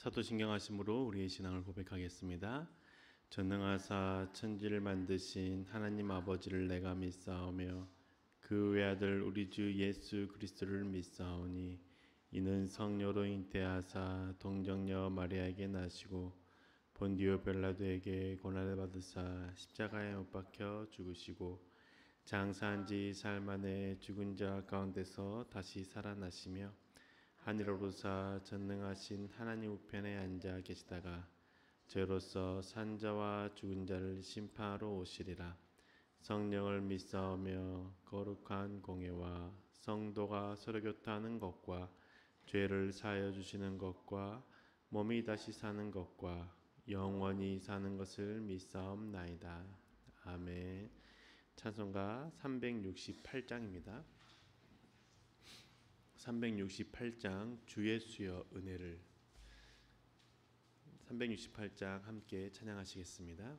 사도신경 하심으로 우리의 신앙을 고백하겠습니다. 전능하사 천지를 만드신 하나님 아버지를 내가 믿사오며 그 외아들 우리 주 예수 그리스도를 믿사오니 이는 성령으로 잉태하사 동정녀 마리아에게 나시고 본디오 빌라도에게 고난을 받으사 십자가에 못 박혀 죽으시고 장사한 지 사흘 만에 죽은 자 가운데서 다시 살아나시며 하늘로 오르사 전능하신 하나님 우편에 앉아 계시다가 저로서 산자와 죽은 자를 심판하러 오시리라. 성령을 믿사오며 거룩한 공예와 성도가 서로 교통하는 것과 죄를 사하여 주시는 것과 몸이 다시 사는 것과 영원히 사는 것을 믿사옵나이다. 아멘. 찬송가 368장입니다. 368장 주의 수여 은혜를 368장 함께 찬양하시겠습니다.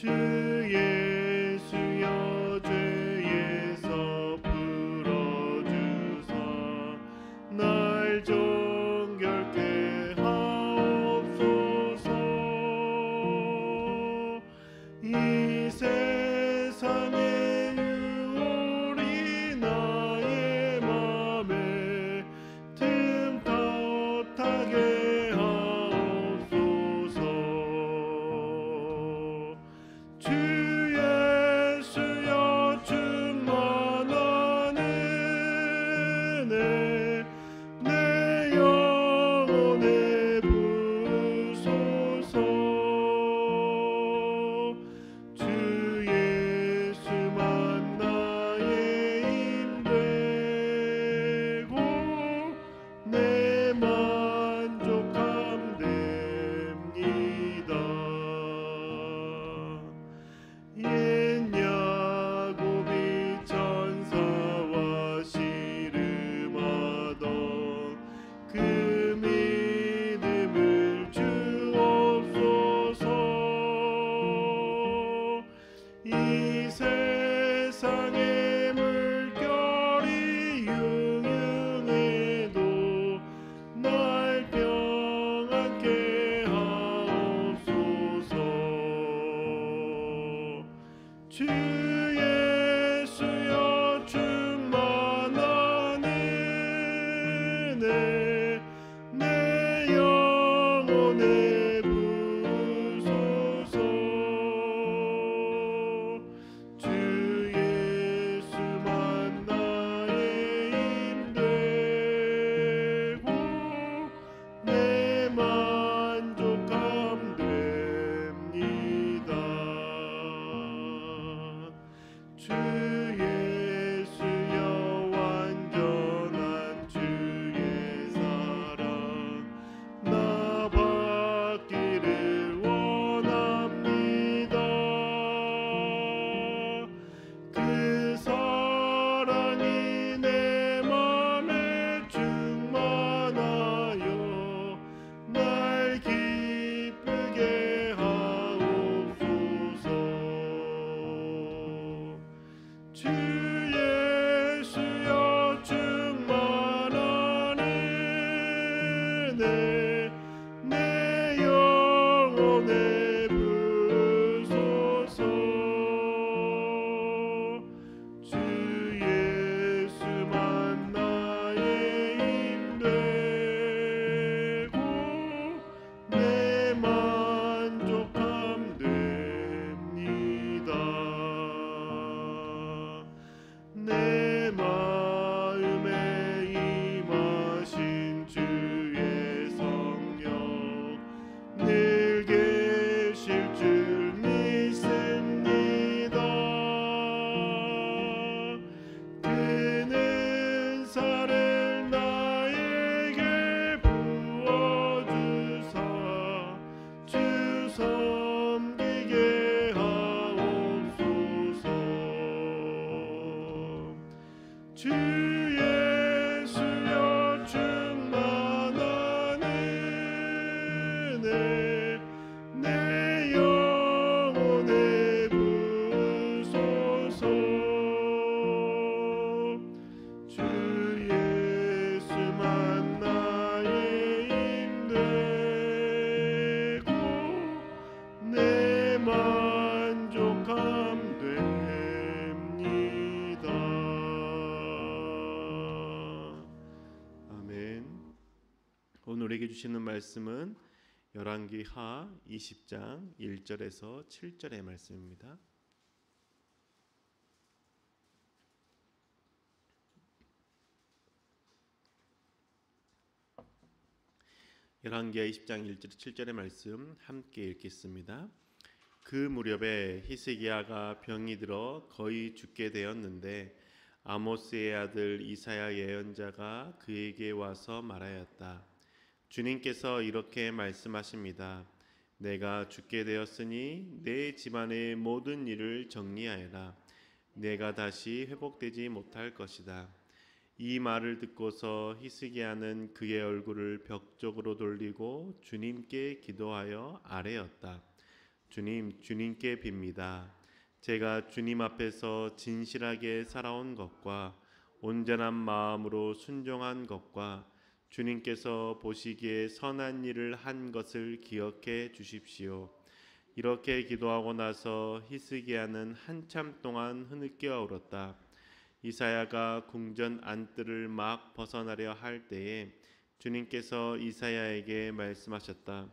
주 오늘 우리에게 주시는 말씀은 열왕기하 20장 1절에서 7절의 말씀입니다. 열왕기하 20장 1절 7절의 말씀 함께 읽겠습니다. 그 무렵에 히스기야가 병이 들어 거의 죽게 되었는데 아모스의 아들 이사야 예언자가 그에게 와서 말하였다. 주님께서 이렇게 말씀하십니다. 내가 죽게 되었으니 내 집안의 모든 일을 정리하여라. 내가 다시 회복되지 못할 것이다. 이 말을 듣고서 히스기야는 그의 얼굴을 벽 쪽으로 돌리고 주님께 기도하여 아뢰었다. 주님, 주님께 빕니다. 제가 주님 앞에서 진실하게 살아온 것과 온전한 마음으로 순종한 것과 주님께서 보시기에 선한 일을 한 것을 기억해 주십시오. 이렇게 기도하고 나서 히스기야는 한참 동안 흐느껴 울었다. 이사야가 궁전 안뜰을 막 벗어나려 할 때에 주님께서 이사야에게 말씀하셨다.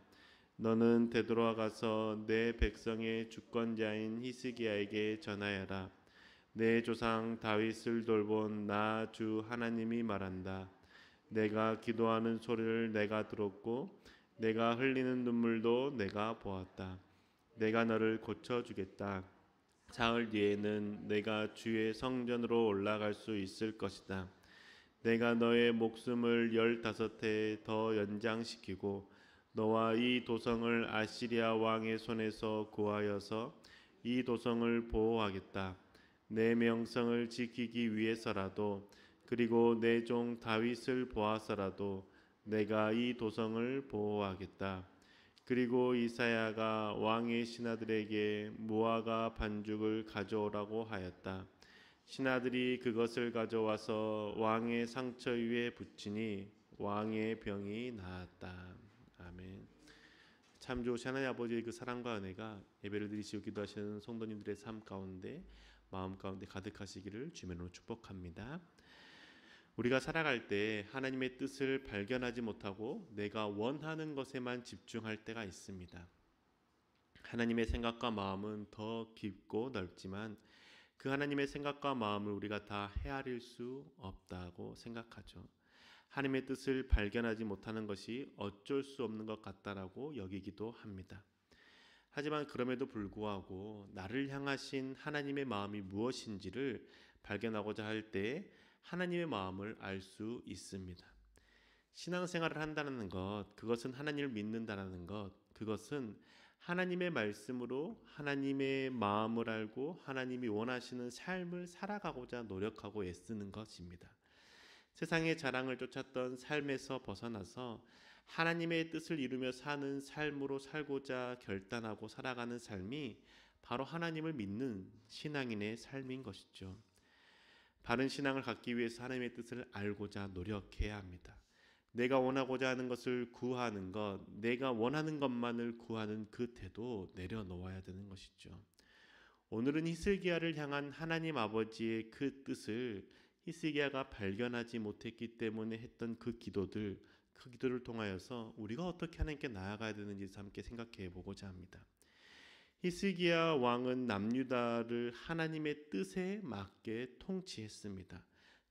너는 되돌아가서 내 백성의 주권자인 히스기야에게 전하여라. 내 조상 다윗을 돌본 나 주 하나님이 말한다. 내가 기도하는 소리를 내가 들었고 내가 흘리는 눈물도 내가 보았다. 내가 너를 고쳐주겠다. 사흘 뒤에는 내가 주의 성전으로 올라갈 수 있을 것이다. 내가 너의 목숨을 15해 더 연장시키고 너와 이 도성을 아시리아 왕의 손에서 구하여서 이 도성을 보호하겠다. 내 명성을 지키기 위해서라도 그리고 내 종 다윗을 보아서라도 내가 이 도성을 보호하겠다. 그리고 이사야가 왕의 신하들에게 무화과 반죽을 가져오라고 하였다. 신하들이 그것을 가져와서 왕의 상처 위에 붙이니 왕의 병이 나았다. 아멘. 참 좋으신 하나님 아버지의 그 사랑과 은혜가 예배를 드리시고 기도하시는 성도님들의 삶 가운데 마음 가운데 가득하시기를 주님으로 축복합니다. 우리가 살아갈 때 하나님의 뜻을 발견하지 못하고 내가 원하는 것에만 집중할 때가 있습니다. 하나님의 생각과 마음은 더 깊고 넓지만 그 하나님의 생각과 마음을 우리가 다 헤아릴 수 없다고 생각하죠. 하나님의 뜻을 발견하지 못하는 것이 어쩔 수 없는 것 같다라고 여기기도 합니다. 하지만 그럼에도 불구하고 나를 향하신 하나님의 마음이 무엇인지를 발견하고자 할 때 하나님의 마음을 알 수 있습니다. 신앙생활을 한다는 것, 그것은 하나님을 믿는다는 것, 그것은 하나님의 말씀으로 하나님의 마음을 알고 하나님이 원하시는 삶을 살아가고자 노력하고 애쓰는 것입니다. 세상의 자랑을 쫓았던 삶에서 벗어나서 하나님의 뜻을 이루며 사는 삶으로 살고자 결단하고 살아가는 삶이 바로 하나님을 믿는 신앙인의 삶인 것이죠. 바른 신앙을 갖기 위해서 하나님의 뜻을 알고자 노력해야 합니다. 내가 원하고자 하는 것을 구하는 것, 내가 원하는 것만을 구하는 그 태도 내려놓아야 되는 것이죠. 오늘은 히스기야를 향한 하나님 아버지의 그 뜻을 히스기야가 발견하지 못했기 때문에 했던 그 기도를 통하여서 우리가 어떻게 하나님께 나아가야 되는지 함께 생각해 보고자 합니다. 히스기야 왕은 남유다를 하나님의 뜻에 맞게 통치했습니다.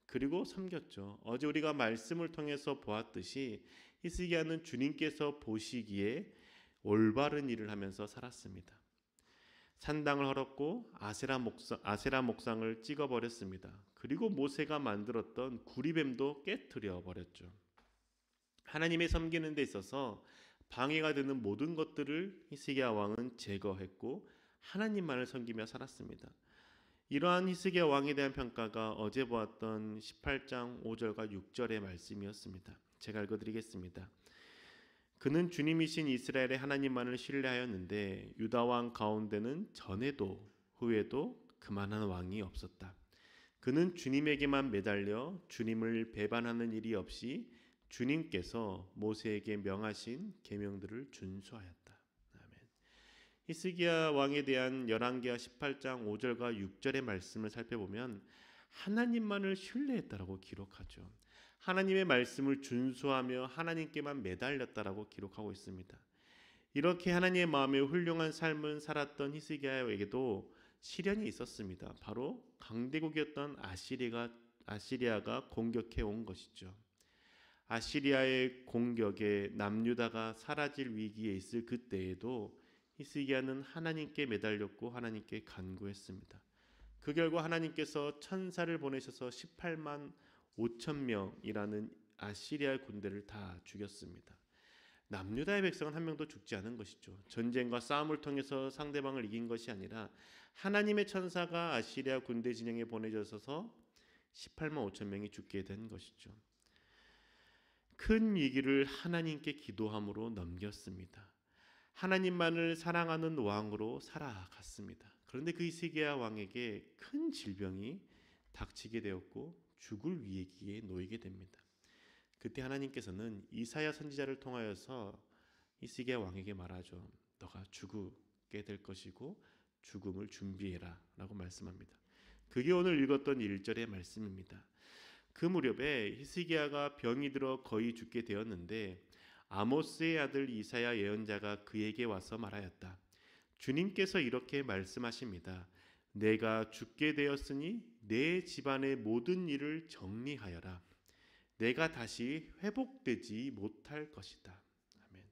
그리고 섬겼죠. 어제 우리가 말씀을 통해서 보았듯이 히스기야는 주님께서 보시기에 올바른 일을 하면서 살았습니다. 산당을 헐었고 아세라 목상을 찍어버렸습니다. 그리고 모세가 만들었던 구리뱀도 깨트려 버렸죠. 하나님의 섬기는 데 있어서 방해가 되는 모든 것들을 히스기야 왕은 제거했고 하나님만을 섬기며 살았습니다. 이러한 히스기야 왕에 대한 평가가 어제 보았던 18장 5절과 6절의 말씀이었습니다. 제가 읽어드리겠습니다. 그는 주님이신 이스라엘의 하나님만을 신뢰하였는데 유다 왕 가운데는 전에도 후에도 그만한 왕이 없었다. 그는 주님에게만 매달려 주님을 배반하는 일이 없이 주님께서 모세에게 명하신 계명들을 준수하였다. 아멘. 히스기야 왕에 대한 열왕기하 18장 5절과 6절의 말씀을 살펴보면 하나님만을 신뢰했다라고 기록하죠. 하나님의 말씀을 준수하며 하나님께만 매달렸다라고 기록하고 있습니다. 이렇게 하나님의 마음에 훌륭한 삶을 살았던 히스기야에게도 시련이 있었습니다. 바로 강대국이었던 아시리아가 공격해 온 것이죠. 아시리아의 공격에 남유다가 사라질 위기에 있을 그때에도 히스기야는 하나님께 매달렸고 하나님께 간구했습니다. 그 결과 하나님께서 천사를 보내셔서 18만 5천 명이라는 아시리아의 군대를 다 죽였습니다. 남유다의 백성은 한 명도 죽지 않은 것이죠. 전쟁과 싸움을 통해서 상대방을 이긴 것이 아니라 하나님의 천사가 아시리아 군대 진영에 보내져서 18만 5천 명이 죽게 된 것이죠. 큰 위기를 하나님께 기도함으로 넘겼습니다. 하나님만을 사랑하는 왕으로 살아갔습니다. 그런데 그 히스기야 왕에게 큰 질병이 닥치게 되었고 죽을 위기에 놓이게 됩니다. 그때 하나님께서는 이사야 선지자를 통하여서 히스기야 왕에게 말하죠. 너가 죽게 될 것이고 죽음을 준비해라 라고 말씀합니다. 그게 오늘 읽었던 1절의 말씀입니다. 그 무렵에 히스기야가 병이 들어 거의 죽게 되었는데 아모스의 아들 이사야 예언자가 그에게 와서 말하였다. 주님께서 이렇게 말씀하십니다. 내가 죽게 되었으니 내 집안의 모든 일을 정리하여라. 내가 다시 회복되지 못할 것이다. 아멘.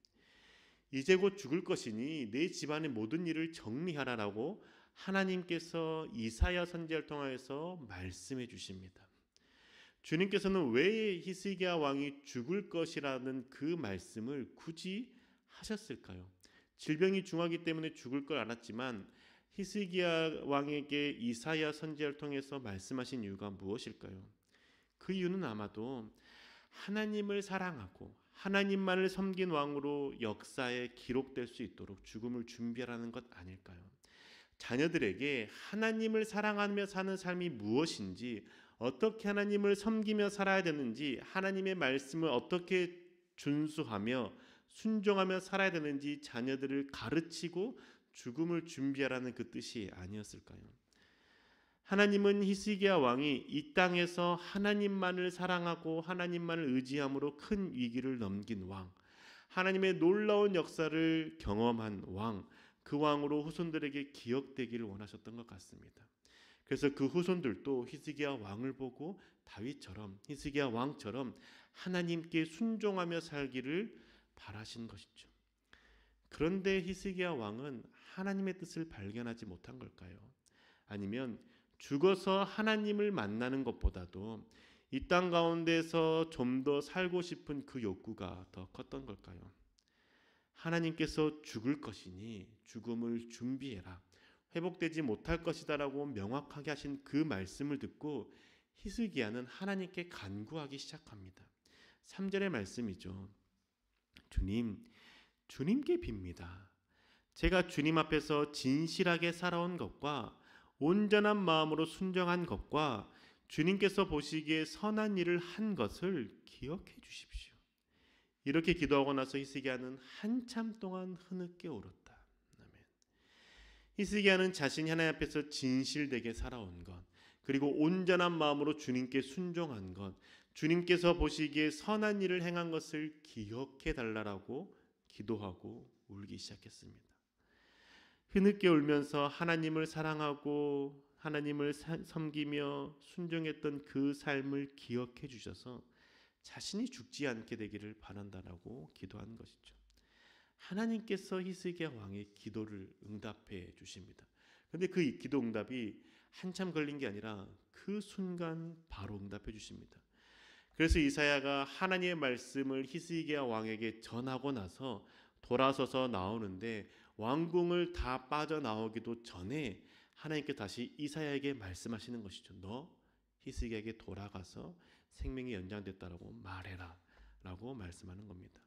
이제 곧 죽을 것이니 내 집안의 모든 일을 정리하라라고 하나님께서 이사야 선지자를 통하여서 말씀해 주십니다. 주님께서는 왜 히스기야 왕이 죽을 것이라는 그 말씀을 굳이 하셨을까요? 질병이 중하기 때문에 죽을 걸 알았지만 히스기야 왕에게 이사야 선지자를 통해서 말씀하신 이유가 무엇일까요? 그 이유는 아마도 하나님을 사랑하고 하나님만을 섬긴 왕으로 역사에 기록될 수 있도록 죽음을 준비하라는 것 아닐까요? 자녀들에게 하나님을 사랑하며 사는 삶이 무엇인지, 어떻게 하나님을 섬기며 살아야 되는지, 하나님의 말씀을 어떻게 준수하며 순종하며 살아야 되는지 자녀들을 가르치고 죽음을 준비하라는 그 뜻이 아니었을까요? 하나님은 히스기야 왕이 이 땅에서 하나님만을 사랑하고 하나님만을 의지함으로 큰 위기를 넘긴 왕, 하나님의 놀라운 역사를 경험한 왕, 그 왕으로 후손들에게 기억되기를 원하셨던 것 같습니다. 그래서 그 후손들도 히스기야 왕을 보고 다윗처럼, 히스기야 왕처럼 하나님께 순종하며 살기를 바라신 것이죠. 그런데 히스기야 왕은 하나님의 뜻을 발견하지 못한 걸까요? 아니면 죽어서 하나님을 만나는 것보다도 이 땅 가운데서 좀 더 살고 싶은 그 욕구가 더 컸던 걸까요? 하나님께서 죽을 것이니 죽음을 준비해라, 회복되지 못할 것이다라고 명확하게 하신 그 말씀을 듣고 히스기야는 하나님께 간구하기 시작합니다. 3절의 말씀이죠. 주님께 빕니다. 제가 주님 앞에서 진실하게 살아온 것과 온전한 마음으로 순종한 것과 주님께서 보시기에 선한 일을 한 것을 기억해 주십시오. 이렇게 기도하고 나서 히스기야는 한참 동안 흐느껴 울었다. 아멘. 히스기야는 자신이 하나님 앞에서 진실되게 살아온 것, 그리고 온전한 마음으로 주님께 순종한 것, 주님께서 보시기에 선한 일을 행한 것을 기억해 달라고 기도하고 울기 시작했습니다. 흐느껴 울면서 하나님을 사랑하고 하나님을 섬기며 순종했던 그 삶을 기억해 주셔서 자신이 죽지 않게 되기를 바란다라고 기도한 것이죠. 하나님께서 히스기야 왕의 기도를 응답해 주십니다. 그런데 그 기도 응답이 한참 걸린 게 아니라 그 순간 바로 응답해 주십니다. 그래서 이사야가 하나님의 말씀을 히스기야 왕에게 전하고 나서 돌아서서 나오는데 왕궁을 다 빠져나오기도 전에 하나님께 다시 이사야에게 말씀하시는 것이죠. 너 히스기야에게 돌아가서 생명이 연장됐다라고 말해라 라고 말씀하는 겁니다.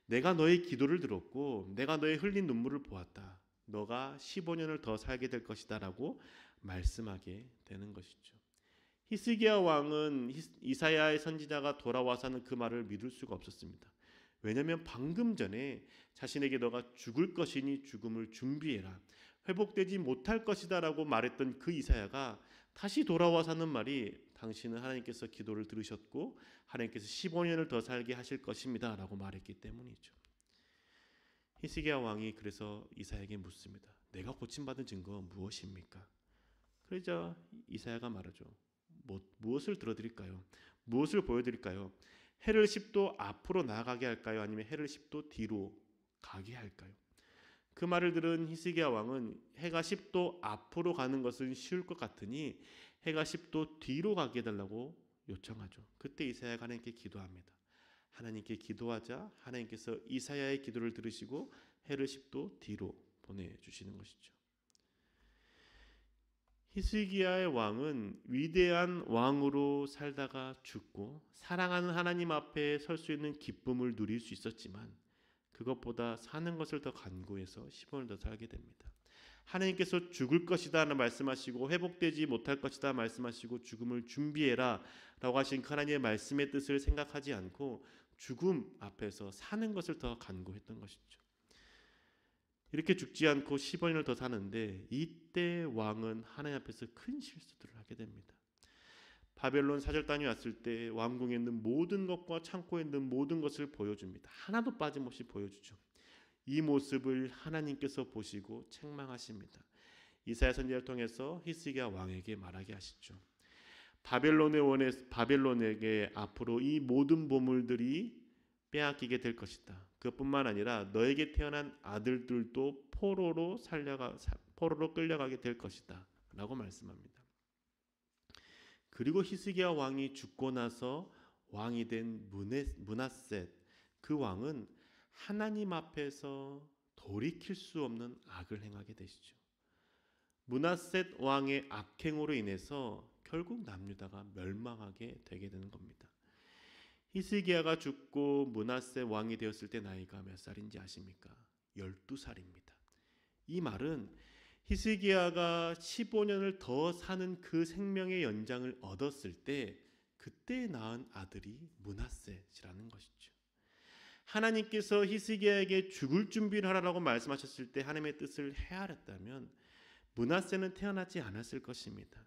내가 너의 기도를 들었고 내가 너의 흘린 눈물을 보았다. 너가 15년을 더 살게 될 것이다 라고 말씀하게 되는 것이죠. 히스기야 왕은 이사야의 선지자가 돌아와서 하는 그 말을 믿을 수가 없었습니다. 왜냐하면 방금 전에 자신에게 너가 죽을 것이니 죽음을 준비해라, 회복되지 못할 것이다 라고 말했던 그 이사야가 다시 돌아와서 하는 말이 당신은 하나님께서 기도를 들으셨고 하나님께서 15년을 더 살게 하실 것입니다 라고 말했기 때문이죠. 히스기야 왕이 그래서 이사야에게 묻습니다. 내가 고침받은 증거 무엇입니까? 그러자 이사야가 말하죠. 무엇을 들어드릴까요? 무엇을 보여드릴까요? 해를 10도 앞으로 나아가게 할까요? 아니면 해를 10도 뒤로 가게 할까요? 그 말을 들은 히스기야 왕은 해가 10도 앞으로 가는 것은 쉬울 것 같으니 해가 10도 뒤로 가게 해달라고 요청하죠. 그때 이사야가 하나님께 기도합니다. 하나님께 기도하자 하나님께서 이사야의 기도를 들으시고 해를 10도 뒤로 보내주시는 것이죠. 히스기야의 왕은 위대한 왕으로 살다가 죽고 사랑하는 하나님 앞에 설 수 있는 기쁨을 누릴 수 있었지만 그것보다 사는 것을 더 간구해서 10년을 더 살게 됩니다. 하나님께서 죽을 것이다 말씀하시고 회복되지 못할 것이다 말씀하시고 죽음을 준비해라 라고 하신 하나님의 말씀의 뜻을 생각하지 않고 죽음 앞에서 사는 것을 더 간구했던 것이죠. 이렇게 죽지 않고 15년을 더 사는데 이때 왕은 하나님 앞에서 큰 실수들을 하게 됩니다. 바벨론 사절단이 왔을 때 왕궁에 있는 모든 것과 창고에 있는 모든 것을 보여줍니다. 하나도 빠짐없이 보여주죠. 이 모습을 하나님께서 보시고 책망하십니다. 이사야 선지자를 통해서 히스기야 왕에게 말하게 하시죠. 바벨론에게 앞으로 이 모든 보물들이 빼앗기게 될 것이다. 그것뿐만 아니라 너에게 태어난 아들들도 포로로 끌려가게 될 것이다 라고 말씀합니다. 그리고 히스기야 왕이 죽고 나서 왕이 된 므낫셋, 그 왕은 하나님 앞에서 돌이킬 수 없는 악을 행하게 되시죠. 므낫셋 왕의 악행으로 인해서 결국 남유다가 멸망하게 되게 되는 겁니다. 히스기야가 죽고 므낫셋 왕이 되었을 때 나이가 몇 살인지 아십니까? 12살입니다. 이 말은 히스기야가 15년을 더 사는 그 생명의 연장을 얻었을 때 그때 낳은 아들이 므낫셋이라는 것이죠. 하나님께서 히스기야에게 죽을 준비를 하라고 말씀하셨을 때 하나님의 뜻을 헤아렸다면 므낫셋은 태어나지 않았을 것입니다.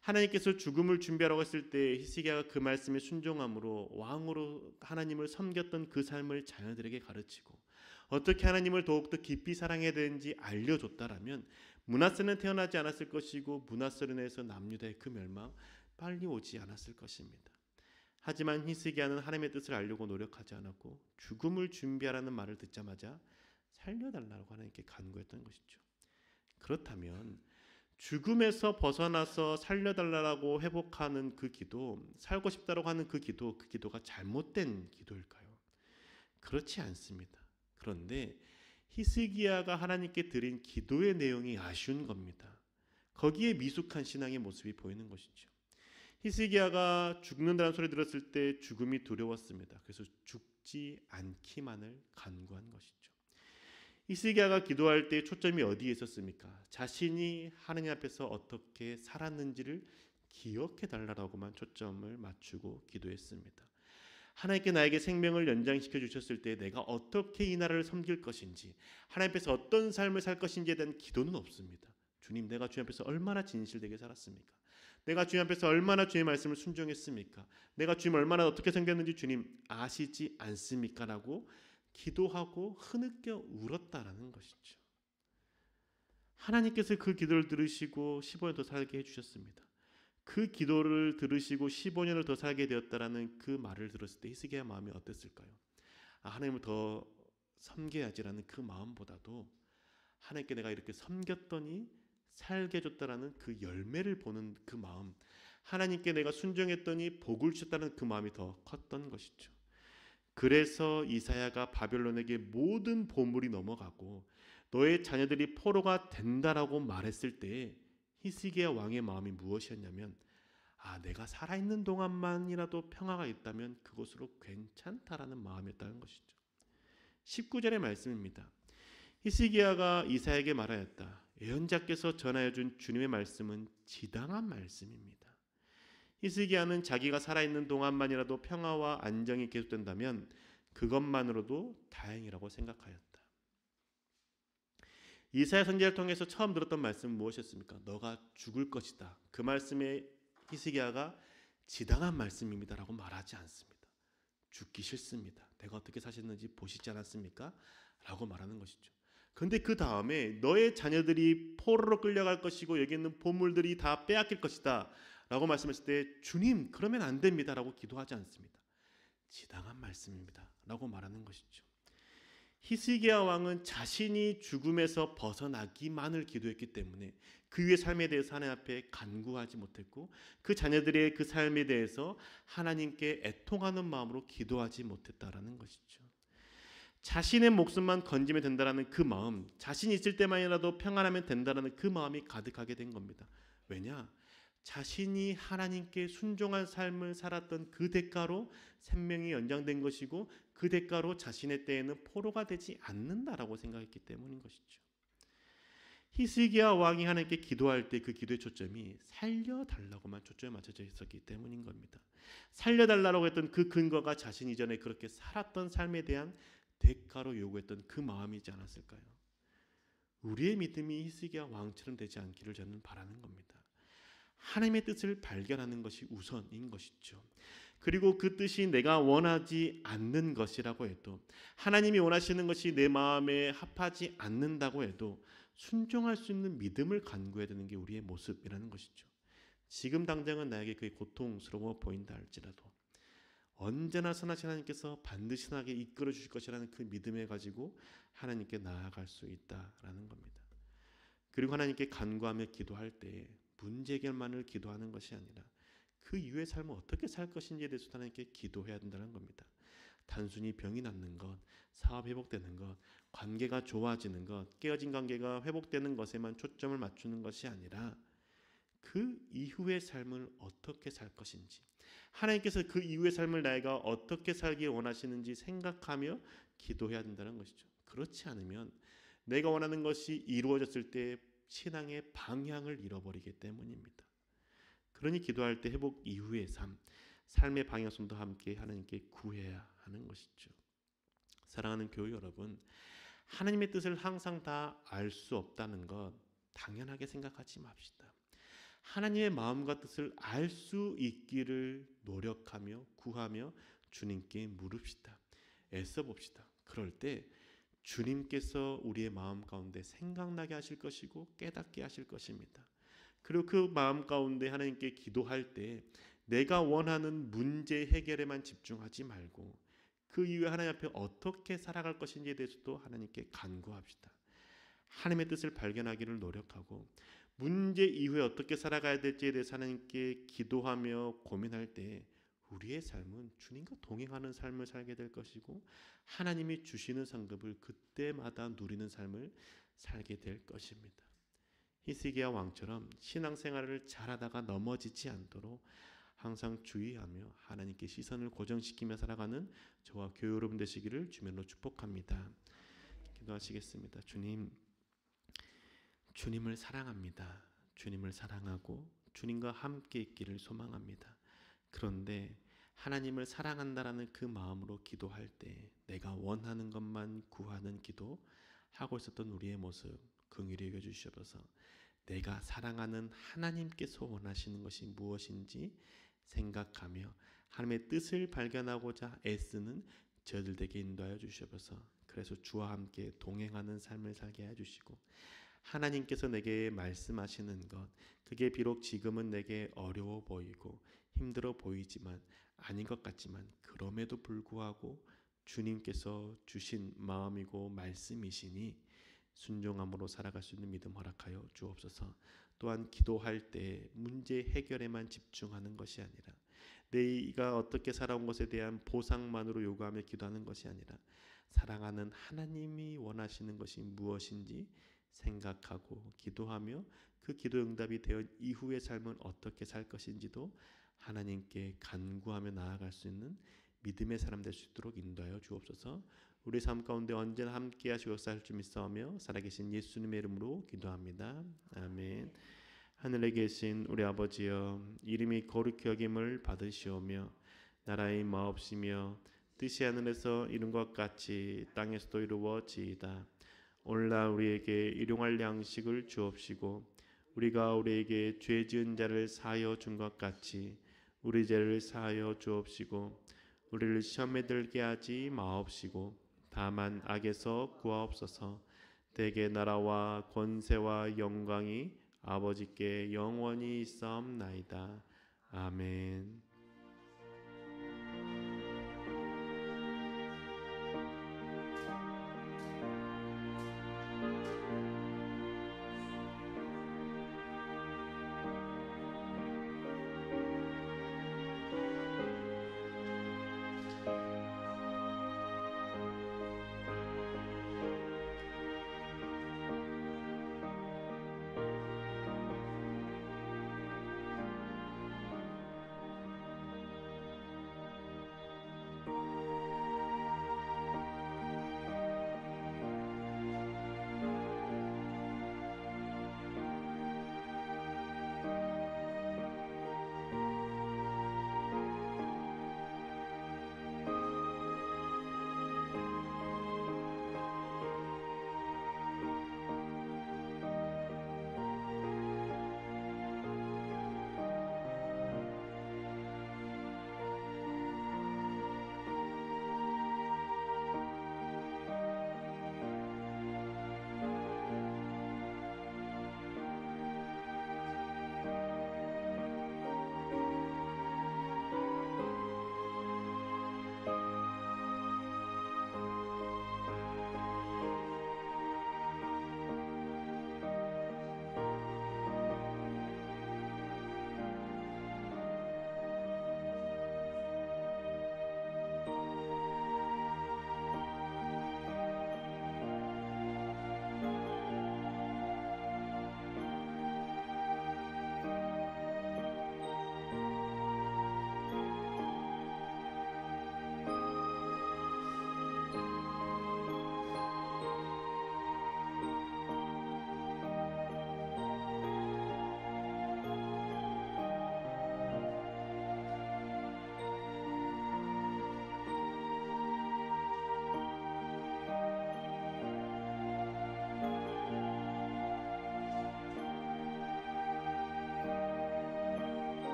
하나님께서 죽음을 준비하라고 했을 때 히스기야가 그 말씀에 순종함으로 왕으로 하나님을 섬겼던 그 삶을 자녀들에게 가르치고 어떻게 하나님을 더욱더 깊이 사랑해야 되는지 알려줬다라면 므낫셋은 태어나지 않았을 것이고 므낫셋으로 인해서 남유다의 그 멸망 빨리 오지 않았을 것입니다. 하지만 히스기야는 하나님의 뜻을 알려고 노력하지 않았고 죽음을 준비하라는 말을 듣자마자 살려달라고 하나님께 간구했던 것이죠. 그렇다면 죽음에서 벗어나서 살려달라고 회복하는 그 기도, 살고 싶다라고 하는 그 기도가 잘못된 기도일까요? 그렇지 않습니다. 그런데 히스기야가 하나님께 드린 기도의 내용이 아쉬운 겁니다. 거기에 미숙한 신앙의 모습이 보이는 것이죠. 히스기야가 죽는다는 소리 들었을 때 죽음이 두려웠습니다. 그래서 죽지 않기만을 간구한 것이죠. 히스기야가 기도할 때 초점이 어디에 있었습니까? 자신이 하나님 앞에서 어떻게 살았는지를 기억해 달라고만 초점을 맞추고 기도했습니다. 하나님께 나에게 생명을 연장시켜 주셨을 때 내가 어떻게 이 나라를 섬길 것인지, 하나님 앞에서 어떤 삶을 살 것인지에 대한 기도는 없습니다. 주님, 내가 주님 앞에서 얼마나 진실되게 살았습니까? 내가 주님 앞에서 얼마나 주의 말씀을 순종했습니까? 내가 주님 얼마나 어떻게 섬겼는지 주님 아시지 않습니까? 라고 기도하고 흐느껴 울었다라는 것이죠. 하나님께서 그 기도를 들으시고 15년 더 살게 해주셨습니다. 그 기도를 들으시고 15년을 더 살게 되었다라는 그 말을 들었을 때 히스기야 마음이 어땠을까요? 하나님을 더 섬겨야지라는 그 마음보다도 하나님께 내가 이렇게 섬겼더니 살게 해줬다라는 그 열매를 보는 그 마음, 하나님께 내가 순종했더니 복을 주셨다는 그 마음이 더 컸던 것이죠. 그래서 이사야가 바벨론에게 모든 보물이 넘어가고 너의 자녀들이 포로가 된다라고 말했을 때 히스기야 왕의 마음이 무엇이었냐면 내가 살아있는 동안만이라도 평화가 있다면 그것으로 괜찮다라는 마음이었다는 것이죠. 19절의 말씀입니다. 히스기야가 이사야에게 말하였다. 예언자께서 전하여 준 주님의 말씀은 지당한 말씀입니다. 히스기야는 자기가 살아있는 동안만이라도 평화와 안정이 계속된다면 그것만으로도 다행이라고 생각하였다. 이사야 선지자를 통해서 처음 들었던 말씀은 무엇이었습니까? 너가 죽을 것이다. 그 말씀에 히스기야가 지당한 말씀입니다라고 말하지 않습니다. 죽기 싫습니다. 내가 어떻게 사셨는지 보시지 않았습니까? 라고 말하는 것이죠. 그런데 그 다음에 너의 자녀들이 포로로 끌려갈 것이고 여기 있는 보물들이 다 빼앗길 것이다 라고 말씀했을 때 주님 그러면 안 됩니다 라고 기도하지 않습니다. 지당한 말씀입니다 라고 말하는 것이죠. 히스기야 왕은 자신이 죽음에서 벗어나기만을 기도했기 때문에 그의 삶에 대해서 하나님 앞에 간구하지 못했고 그 자녀들의 그 삶에 대해서 하나님께 애통하는 마음으로 기도하지 못했다라는 것이죠. 자신의 목숨만 건지면 된다라는 그 마음, 자신이 있을 때만이라도 평안하면 된다라는 그 마음이 가득하게 된 겁니다. 왜냐? 자신이 하나님께 순종한 삶을 살았던 그 대가로 생명이 연장된 것이고 그 대가로 자신의 때에는 포로가 되지 않는다라고 생각했기 때문인 것이죠. 히스기야 왕이 하나님께 기도할 때 그 기도의 초점이 살려달라고만 초점에 맞춰져 있었기 때문인 겁니다. 살려달라고 했던 그 근거가 자신 이전에 그렇게 살았던 삶에 대한 대가로 요구했던 그 마음이지 않았을까요? 우리의 믿음이 히스기야 왕처럼 되지 않기를 저는 바라는 겁니다. 하나님의 뜻을 발견하는 것이 우선인 것이죠. 그리고 그 뜻이 내가 원하지 않는 것이라고 해도 하나님이 원하시는 것이 내 마음에 합하지 않는다고 해도 순종할 수 있는 믿음을 간구해야 되는 게 우리의 모습이라는 것이죠. 지금 당장은 나에게 그게 고통스러워 보인다 할지라도 언제나 선하신 하나님께서 반드시 나에게 이끌어 주실 것이라는 그 믿음을 가지고 하나님께 나아갈 수 있다라는 겁니다. 그리고 하나님께 간구하며 기도할 때 문제 해결만을 기도하는 것이 아니라 그 이후의 삶을 어떻게 살 것인지에 대해서 하나님께 기도해야 된다는 겁니다. 단순히 병이 낫는 것, 사업 회복되는 것, 관계가 좋아지는 것, 깨어진 관계가 회복되는 것에만 초점을 맞추는 것이 아니라 그 이후의 삶을 어떻게 살 것인지, 하나님께서 그 이후의 삶을 내가 어떻게 살기 원하시는지 생각하며 기도해야 된다는 것이죠. 그렇지 않으면 내가 원하는 것이 이루어졌을 때 신앙의 방향을 잃어버리기 때문입니다. 그러니 기도할 때 회복 이후의 삶의 방향성도 함께 하나님께 구해야 하는 것이죠. 사랑하는 교회 여러분, 하나님의 뜻을 항상 다 알 수 없다는 것 당연하게 생각하지 맙시다. 하나님의 마음과 뜻을 알 수 있기를 노력하며 구하며 주님께 물읍시다. 애써 봅시다. 그럴 때 주님께서 우리의 마음 가운데 생각나게 하실 것이고 깨닫게 하실 것입니다. 그리고 그 마음 가운데 하나님께 기도할 때 내가 원하는 문제 해결에만 집중하지 말고 그 이후에 하나님 앞에 어떻게 살아갈 것인지에 대해서도 하나님께 간구합시다. 하나님의 뜻을 발견하기를 노력하고 문제 이후에 어떻게 살아가야 될지에 대해서 하나님께 기도하며 고민할 때 우리의 삶은 주님과 동행하는 삶을 살게 될 것이고 하나님이 주시는 상급을 그때마다 누리는 삶을 살게 될 것입니다. 히스기야 왕처럼 신앙생활을 잘하다가 넘어지지 않도록 항상 주의하며 하나님께 시선을 고정시키며 살아가는 저와 교회 여러분 되시기를 주면로 축복합니다. 기도하시겠습니다. 주님을 사랑합니다. 주님을 사랑하고 주님과 함께 있기를 소망합니다. 그런데 하나님을 사랑한다라는 그 마음으로 기도할 때 내가 원하는 것만 구하는 기도 하고 있었던 우리의 모습 긍휼히 여겨 주시옵소서. 내가 사랑하는 하나님께서 원하시는 것이 무엇인지 생각하며 하나님의 뜻을 발견하고자 애쓰는 저희들에게 인도하여 주시옵소서. 그래서 주와 함께 동행하는 삶을 살게 해주시고 하나님께서 내게 말씀하시는 것 그게 비록 지금은 내게 어려워 보이고 힘들어 보이지만 아닌 것 같지만 그럼에도 불구하고 주님께서 주신 마음이고 말씀이시니 순종함으로 살아갈 수 있는 믿음 허락하여 주옵소서. 또한 기도할 때 문제 해결에만 집중하는 것이 아니라 내가 어떻게 살아온 것에 대한 보상만으로 요구하며 기도하는 것이 아니라 사랑하는 하나님이 원하시는 것이 무엇인지 생각하고 기도하며 그 기도 응답이 되어 이후의 삶은 어떻게 살 것인지도 하나님께 간구하며 나아갈 수 있는 믿음의 사람 될 수 있도록 인도하여 주옵소서. 우리 삶 가운데 언제나 함께 하시고 역사할 줄 믿사오며 살아계신 예수님의 이름으로 기도합니다. 아멘. 하늘에 계신 우리 아버지여, 이름이 거룩히 여김을 받으시오며 나라의 마옵시며 뜻이 하늘에서 이룬 것 같이 땅에서도 이루어지이다. 오늘날 우리에게 일용할 양식을 주옵시고 우리가 우리에게 죄 지은 자를 사하여 준 것 같이 우리 죄를 사하여 주옵시고 우리를 시험에 들게 하지 마옵시고 다만 악에서 구하옵소서. 대개 나라와 권세와 영광이 아버지께 영원히 있사옵나이다. 아멘.